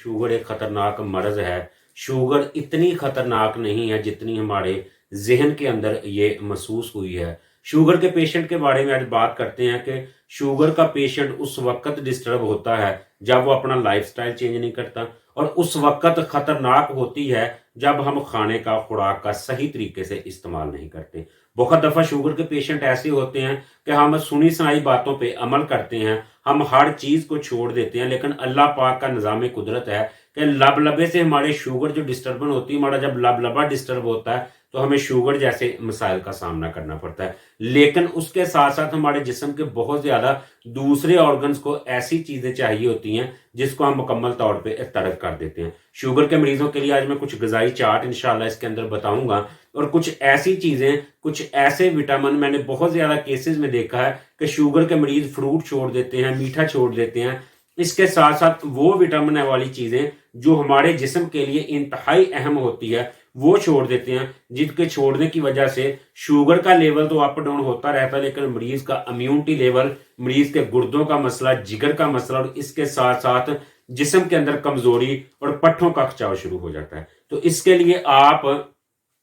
Sugar एक ख़तरनाक मर्ज़ है। शुगर इतनी ख़तरनाक नहीं है जितनी हमारे ज़हन के अंदर ये महसूस हुई है। शुगर के पेशेंट के बारे में आज बात करते हैं कि शुगर का पेशेंट उस वक़्त डिस्टर्ब होता है जब वो अपना लाइफ़स्टाइल चेंज नहीं करता, और उस वक़्त ख़तरनाक होती है जब हम खाने का, खुराक का सही तरीके से इस्तेमाल नहीं करते। बहुत दफ़ा शुगर के पेशेंट ऐसे होते हैं कि हम सुनी-सुनाई बातों पे अमल करते हैं, हम हर चीज़ को छोड़ देते हैं, लेकिन अल्लाह पाक का निज़ाम कुदरत है कि लबलबे से हमारे शुगर जो डिस्टर्बन होती है, हमारा जब लबलबा डिस्टर्ब होता है तो हमें शुगर जैसे मसाइल का सामना करना पड़ता है। लेकिन उसके साथ-साथ हमारे जिस्म के बहुत ज़्यादा दूसरे ऑर्गन्स को ऐसी चीज़ें चाहिए होती हैं जिसको हम मुकम्मल तौर पे तर्क कर देते हैं। शुगर के मरीज़ों के लिए आज मैं कुछ ग़िज़ाई चार्ट इंशाअल्लाह इसके अंदर बताऊँगा, और कुछ ऐसी चीज़ें, कुछ ऐसे विटामिन मैंने बहुत ज़्यादा केसेज़ में देखा है कि शुगर के मरीज़ फ्रूट छोड़ देते हैं, मीठा छोड़ देते हैं। इसके साथ-साथ वो विटामिन वाली चीज़ें जो हमारे जिस्म के लिए इंतहाई अहम होती है, वो छोड़ देते हैं, जिनके छोड़ने की वजह से शुगर का लेवल तो अप डाउन होता रहता है, लेकिन मरीज़ का इम्यूनिटी लेवल, मरीज़ के गुर्दों का मसला, जिगर का मसला, और इसके साथ-साथ जिस्म के अंदर कमज़ोरी और पट्ठों का खिंचाव शुरू हो जाता है। तो इसके लिए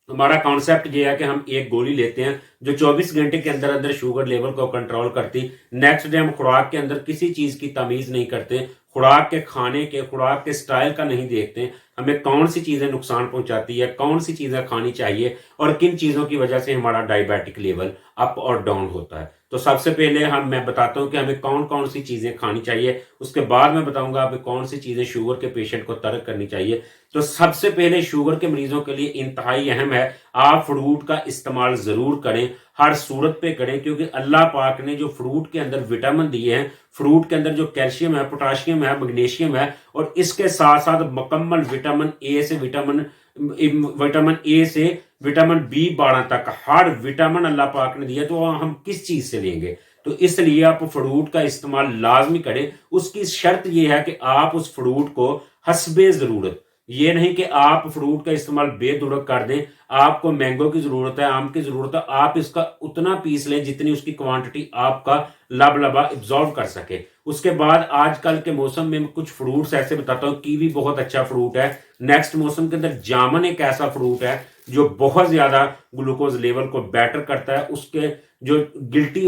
हमारा कॉन्सेप्ट ये है कि हम एक गोली लेते हैं जो 24 घंटे के अंदर अंदर शुगर लेवल को कंट्रोल करती। नेक्स्ट डे हम खुराक के अंदर किसी चीज़ की तमीज़ नहीं करते, खुराक के खाने के, खुराक के स्टाइल का नहीं देखते, हमें कौन सी चीज़ें नुकसान पहुंचाती है, कौन सी चीज़ें खानी चाहिए, और किन चीज़ों की वजह से हमारा डायबिटिक लेवल अप और डाउन होता है। तो सबसे पहले मैं बताता हूँ कि हमें कौन कौन सी चीज़ें खानी चाहिए, उसके बाद मैं बताऊँगा हमें कौन सी चीज़ें शुगर के पेशेंट को तर्क करनी चाहिए। तो सबसे पहले शुगर के मरीजों के लिए इंतहाई अहम है, आप फ्रूट का इस्तेमाल ज़रूर करें, हर सूरत पे करें, क्योंकि अल्लाह पाक ने जो फ्रूट के अंदर विटामिन दिए हैं, फ्रूट के अंदर जो कैल्शियम है, पोटाशियम है, मैग्नीशियम है, और इसके साथ साथ मुकम्मल विटामिन ए से विटामिन बी12 तक हर विटामिन अल्लाह पाक ने दिया, तो हम किस चीज़ से लेंगे? तो इसलिए आप फ्रूट का इस्तेमाल लाजमी करें। उसकी शर्त यह है कि आप उस फ्रूट को हस्बे ज़रूरत, ये नहीं कि आप फ्रूट का इस्तेमाल बेधुड़क कर दें। आपको मैंगो की ज़रूरत है, आम की ज़रूरत है, आप इसका उतना पीस लें जितनी उसकी क्वांटिटी आपका लबलबा एब्जॉर्ब कर सके। उसके बाद आजकल के मौसम में कुछ फ्रूट्स ऐसे बताता हूँ, कीवी बहुत अच्छा फ्रूट है। नेक्स्ट मौसम के अंदर जामुन एक ऐसा फ्रूट है जो बहुत ज़्यादा ग्लूकोज लेवल को बेटर करता है। उसके जो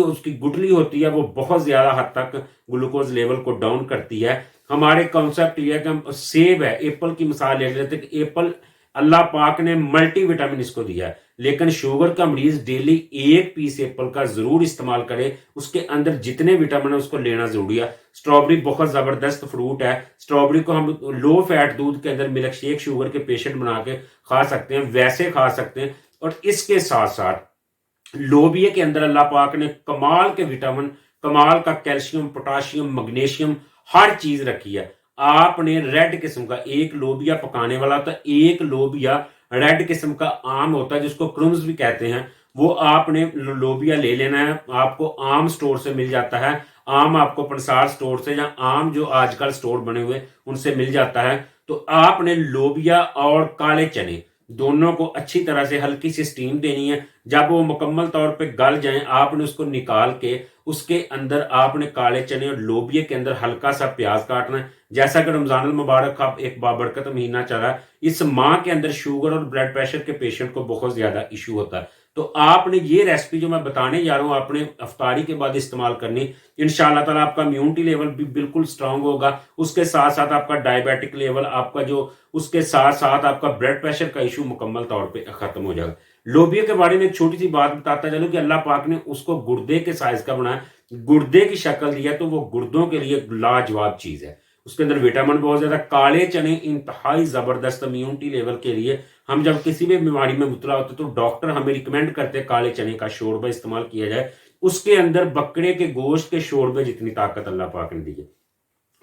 उसकी गुठली होती है वो बहुत ज़्यादा हद तक ग्लूकोज लेवल को डाउन करती है। हमारे कॉन्सेप्ट ये है कि हम सेब है, एप्पल की मिसाल ले लेते हैं कि एप्पल अल्लाह पाक ने मल्टी विटामिन इसको दिया है, लेकिन शुगर का मरीज डेली एक पीस एप्पल का जरूर इस्तेमाल करे, उसके अंदर जितने विटामिन है उसको लेना जरूरी है। स्ट्रॉबेरी बहुत जबरदस्त फ्रूट है, स्ट्रॉबेरी को हम लो फैट दूध के अंदर मिल्क शेक शुगर के पेशेंट बना के खा सकते हैं, वैसे खा सकते हैं। और इसके साथ साथ लोबिया के अंदर अल्लाह पाक ने कमाल के विटामिन, कमाल का कैल्शियम, पोटाशियम, मैग्नीशियम हर चीज रखी है। आपने रेड किस्म का एक लोबिया पकाने वाला होता है, एक लोबिया रेड किस्म का आम होता है जिसको क्रुम्स भी कहते हैं, वो आपने लोबिया ले लेना है। आपको आम स्टोर से मिल जाता है, आम आपको पंसार स्टोर से या आम जो आजकल स्टोर बने हुए उनसे मिल जाता है। तो आपने लोबिया और काले चने दोनों को अच्छी तरह से हल्की सी स्टीम देनी है। जब वो मुकम्मल तौर पे गल जाएं, आपने उसको निकाल के उसके अंदर आपने काले चने और लोबिया के अंदर हल्का सा प्याज काटना है। जैसा कि रमजान मुबारक का एक बाबरकत महीना चल रहा है, इस माह के अंदर शुगर और ब्लड प्रेशर के पेशेंट को बहुत ज्यादा इशू होता है। तो आपने ये रेसिपी जो मैं बताने जा रहा हूँ आपने अफ्तारी के बाद इस्तेमाल करनी। इंशाअल्लाह ताला आपका इम्यूनिटी लेवल भी बिल्कुल स्ट्रांग होगा, उसके साथ साथ आपका डायबिटिक लेवल, आपका जो उसके साथ साथ आपका ब्लड प्रेशर का इशू मुकम्मल तौर पे खत्म हो जाएगा। लोबिया के बारे में एक छोटी सी बात बताता चलूं कि अल्लाह पाक ने उसको गुर्दे के साइज का बनाया, गुर्दे की शक्ल दिया, तो वो गुर्दों के लिए लाजवाब चीज है। उसके अंदर विटामिन बहुत ज्यादा, काले चने इंतहाई जबरदस्त इम्यूनिटी लेवल के लिए। हम जब किसी भी बीमारी में मुबतला होते तो डॉक्टर हमें रिकमेंड करते हैं काले चने का शोरबा इस्तेमाल किया जाए। उसके अंदर बकरे के गोश्त के शोरबे जितनी ताकत अल्लाह पाक ने दी है।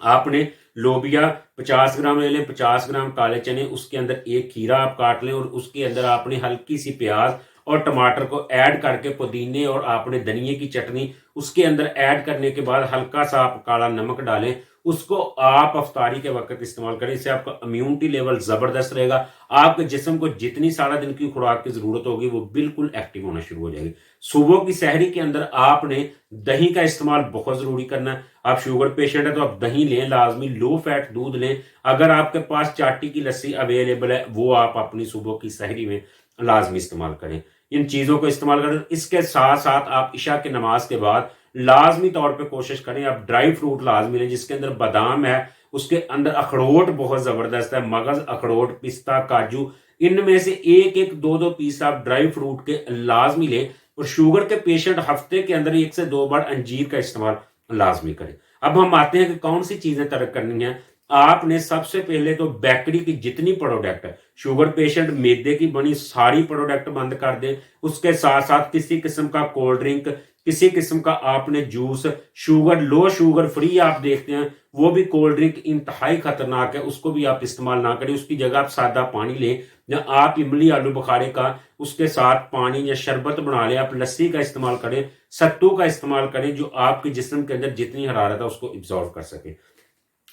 आपने लोबिया 50 ग्राम ले लें, 50 ग्राम काले चने, उसके अंदर एक खीरा आप काट लें, और उसके अंदर आपने हल्की सी प्याज और टमाटर को ऐड करके, पुदीने और आपने धनिए की चटनी उसके अंदर ऐड करने के बाद हल्का सा आप काला नमक डालें, اس کو آپ افطاری کے وقت استعمال کریں. اس سے آپ کا امیونٹی لیول زبردست رہے گا. آپ کے جسم کو جتنی سارا دن کی خوراک کی ضرورت ہوگی وہ بالکل ایکٹیو ہونا شروع ہو جائے گی. صبح کی سحری کے اندر آپ نے دہی کا استعمال بہت ضروری کرنا ہے. آپ شوگر پیشنٹ ہے تو آپ دہی لیں لازمی, لو فیٹ دودھ لیں. اگر آپ کے پاس چاٹی کی لسی اویلیبل ہے وہ آپ اپنی صبح کی سحری میں لازمی استعمال کریں. ان چیزوں کو استعمال کریں. اس کے ساتھ ساتھ آپ عشاء کی نماز کے بعد لازمی طور پہ کوشش کریں آپ ڈرائی فروٹ لازمی لیں, جس کے اندر بادام ہے, اس کے اندر اخروٹ بہت زبردست ہے, مغز, اخروٹ, پستہ, کاجو, ان میں سے ایک ایک دو دو پیس آپ ڈرائی فروٹ کے لازمی لیں. اور شوگر کے پیشنٹ ہفتے کے اندر 1 سے 2 بار انجیر کا استعمال لازمی کریں. اب ہم آتے ہیں کہ کون سی چیزیں ترک کرنی ہیں. آپ نے سب سے پہلے تو بیکری کی جتنی پروڈکٹ ہے, شوگر پیشنٹ میدے کی بنی ساری پروڈکٹ بند کر دیں. اس کے ساتھ ساتھ کسی قسم کا کولڈ ڈرنک, کسی قسم کا آپ نے جوس, شوگر لو شوگر فری آپ دیکھتے ہیں وہ بھی کولڈ ڈرنک انتہائی خطرناک ہے, اس کو بھی آپ استعمال نہ کریں. اس کی جگہ آپ سادہ پانی لیں, یا آپ املی آلو بخارے کا اس کے ساتھ پانی یا شربت بنا لیں. آپ لسی کا استعمال کریں, ستو کا استعمال کریں, جو آپ کے جسم کے اندر جتنی حرارت ہے اس کو ابزارو کر سکے.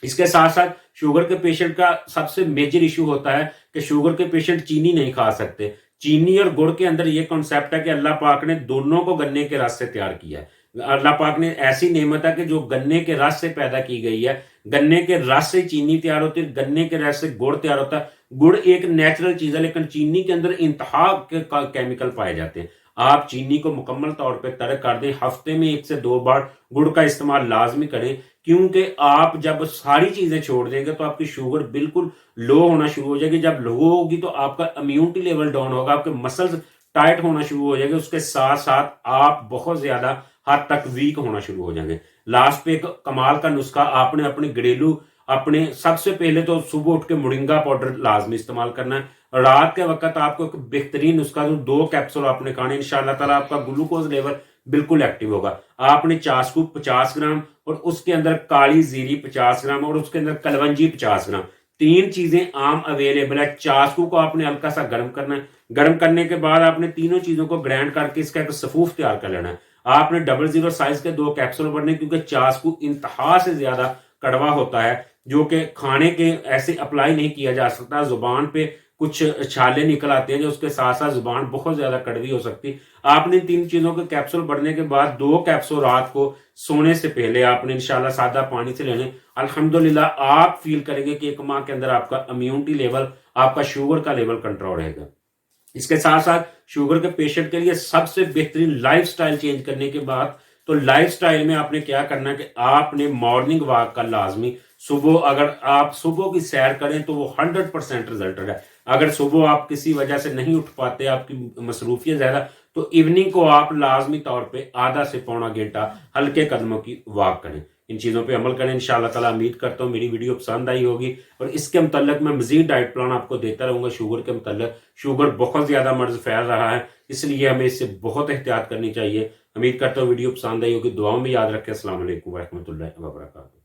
اس کے ساتھ ساتھ شوگر کے پیشنٹ کا سب سے میجر ایشو ہوتا ہے کہ شوگر کے پیشنٹ چینی نہیں کھا سکتے. چینی اور گڑ کے اندر یہ کنسیپٹ ہے کہ اللہ پاک نے دونوں کو گنے کے رس سے تیار کیا ہے. اللہ پاک نے ایسی نعمت ہے کہ جو گنے کے رس سے پیدا کی گئی ہے. گنے کے رس سے چینی تیار ہوتی ہے, گنے کے رس سے گڑ تیار ہوتا ہے. گڑ ایک نیچرل چیز ہے لیکن چینی کے اندر انتہا کے کیمیکل پائے جاتے ہیں. آپ چینی کو مکمل طور پہ ترک کر دیں. ہفتے میں 1 سے 2 بار گڑ کا استعمال لازمی کریں, کیونکہ آپ جب ساری چیزیں چھوڑ دیں گے تو آپ کی شوگر بالکل لو ہونا شروع ہو جائے گی. جب لو ہوگی تو آپ کا امیونٹی لیول ڈاؤن ہوگا, آپ کے مسلز ٹائٹ ہونا شروع ہو جائے گے. اس کے ساتھ ساتھ آپ بہت زیادہ حد تک ویک ہونا شروع ہو جائیں گے. لاسٹ پہ ایک کمال کا نسخہ آپ نے اپنے گھریلو, اپنے سب سے پہلے تو صبح اٹھ کے مورنگا پاؤڈر لازمی استعمال کرنا ہے. رات کے وقت آپ کو ایک بہترین نسخہ دوں, 2 کیپسول آپ نے کھانے, انشاءاللہ تعالیٰ آپ کا گلوکوز لیول بالکل ایکٹیو ہوگا. آپ نے چاسکو 50 گرام اور اس کے اندر کالی زیری 50 گرام اور اس کے اندر کلونجی 50 گرام, 3 چیزیں عام اویلیبل ہے. چاسکو کو آپ نے ہلکا سا گرم کرنا ہے. گرم کرنے کے بعد آپ نے تینوں چیزوں کو گرینڈ کر کے اس کا ایک سفوف تیار کر لینا ہے. آپ نے 00 سائز کے 2 کیپسول بھرنے, کیونکہ چاسکو انتہا سے زیادہ کڑوا ہوتا ہے جو کہ کھانے کے ایسے اپلائی نہیں کیا جا سکتا. زبان پہ کچھ چھالے نکل آتے ہیں جو اس کے ساتھ ساتھ زبان بہت زیادہ کڑوی ہو سکتی. آپ نے 3 چیزوں کے کیپسول بڑھنے کے بعد 2 کیپسول رات کو سونے سے پہلے آپ نے انشاءاللہ سادہ پانی سے لینے. الحمدللہ آپ فیل کریں گے کہ 1 ماہ کے اندر آپ کا امیونٹی لیول, آپ کا شوگر کا لیول کنٹرول رہے گا. اس کے ساتھ ساتھ شوگر کے پیشنٹ کے لیے سب سے بہترین لائف سٹائل چینج کرنے کے بعد, تو لائف سٹائل میں آپ نے کیا کرنا ہے کہ آپ نے مارننگ واک کا لازمی, صبح اگر آپ صبح کی سیر کریں تو وہ 100% رزلٹ ہے. اگر صبح آپ کسی وجہ سے نہیں اٹھ پاتے, آپ کی مصروفیت زیادہ, تو ایوننگ کو آپ لازمی طور پہ آدھا سے پونا گھنٹہ ہلکے قدموں کی واک کریں. ان چیزوں پہ عمل کریں. انشاءاللہ تعالیٰ امید کرتا ہوں میری ویڈیو پسند آئی ہوگی, اور اس کے متعلق میں مزید ڈائٹ پلان آپ کو دیتا رہوں گا. شوگر کے متعلق, شوگر بہت زیادہ مرض پھیل رہا ہے, اس لیے ہمیں اس سے بہت احتیاط کرنی چاہیے. امید کرتا ہوں ویڈیو پسند آئی ہوگی. دعاؤں میں یاد رکھیں. السلام علیکم ورحمۃ اللہ وبرکاتہ.